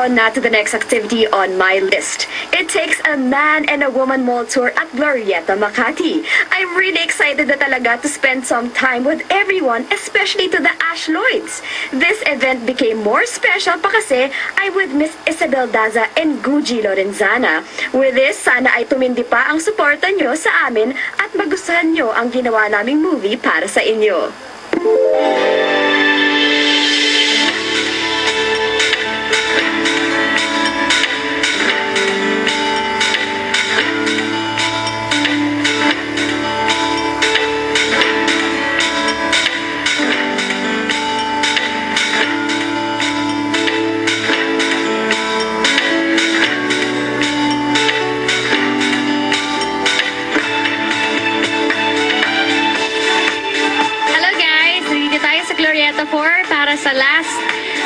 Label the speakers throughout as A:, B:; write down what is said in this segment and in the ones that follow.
A: on na to the next activity on my list. It takes a man and a woman mall tour at Glorieta, Makati. I'm really excited na talaga to spend some time with everyone, especially to the Ash Lloyds. This event became more special pa kasi I'm with Miss Isabel Daza and Guji Lorenzana. With this, sana ay tumindi pa ang suporta nyo sa amin at magustuhan nyo ang ginawa naming movie para sa inyo.
B: Para sa last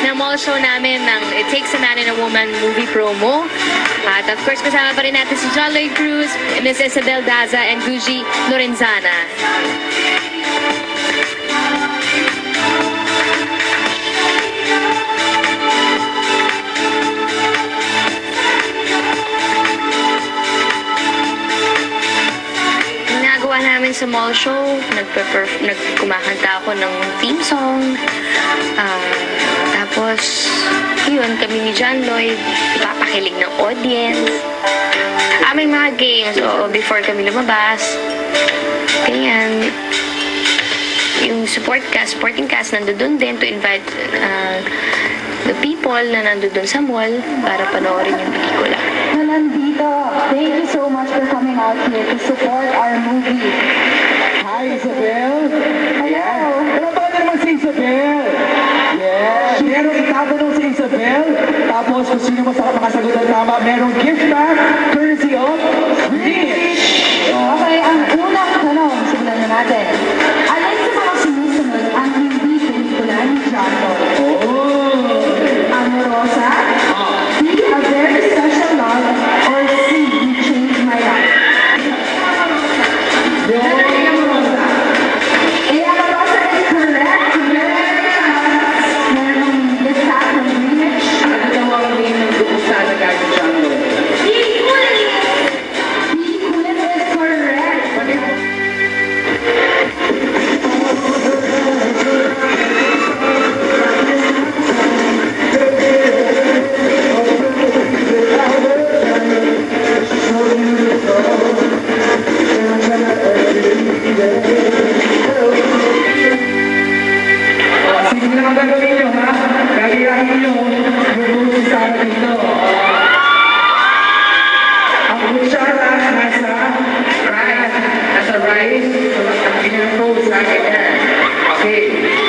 B: na mall show namin ng It Takes a Man and a Woman movie promo. At of course, kasama pa rin natin si John Lloyd Cruz, Ms. Isabel Daza, and Guji Lorenzana. Namin sa mall show, nagkumakanta ako ng theme song. Tapos, yun, kami ni John Lloyd, ipapakilig ng audience. May mga games, before kami lumabas. Ganyan. Yung supporting cast nandun din to invite the people na nandun sa mall para panoorin yung pelikula.
C: Nandito, thank you so much for coming out here to support our movie.
D: Hi, Isabel.
C: Hello.
D: Ano ba naman si Isabel? Yes. Merong itatanong si Isabel. Tapos kung sino mo sa makasagot ng tama, merong gift bag courtesy of Rich.
C: Okay, ang unang tanong, simulan na natin. Alin sa mga sumusunod ang hindi pelikula ni John Lloyd? Amorosa? B, A Very Special Love? Or C, You Changed My Life?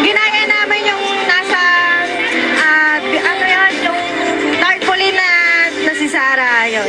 B: Ginaya namin yung nasa, ano yun, yung tarpaulin na si Sarah, yun.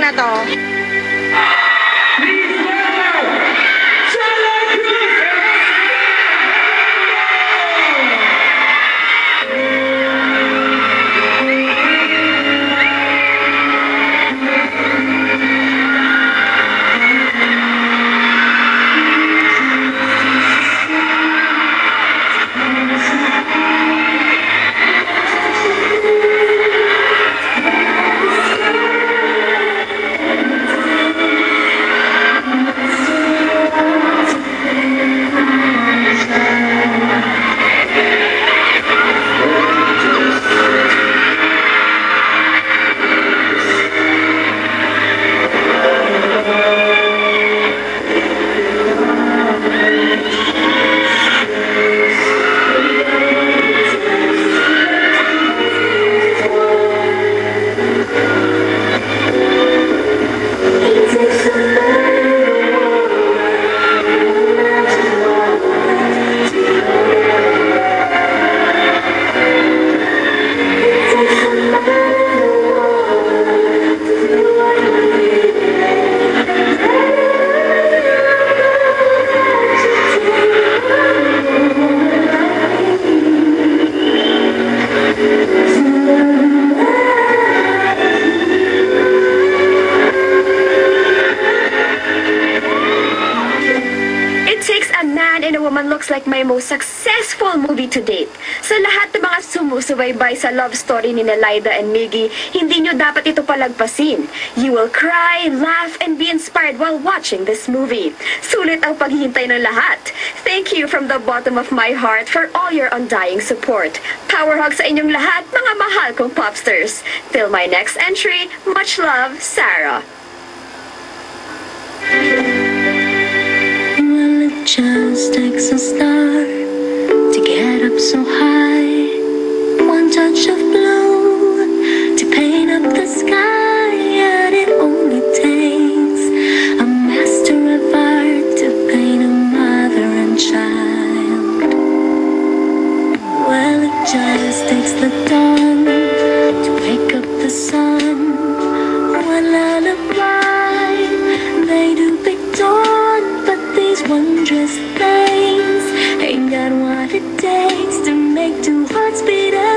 B: Na to.
A: Woman looks like my most successful movie to date. Sa lahat ng mga sumusubaybay sa love story ni Nelaida and Miggy, hindi nyo dapat ito palagpasin. You will cry, laugh, and be inspired while watching this movie. Sulit ang paghihintay ng lahat. Thank you from the bottom of my heart for all your undying support. Power hug sa inyong lahat, mga mahal kong popsters. Till my next entry, much love, Sarah.
E: Well, it just takes a star to get up so high. One touch of blue to paint up the sky, and it only takes a master of art to paint a mother and child. Well, it just takes the dawn to wake up the sun. One lullaby, they do pick dawn, but these wondrous things ain't got what it takes to make two hearts beat up.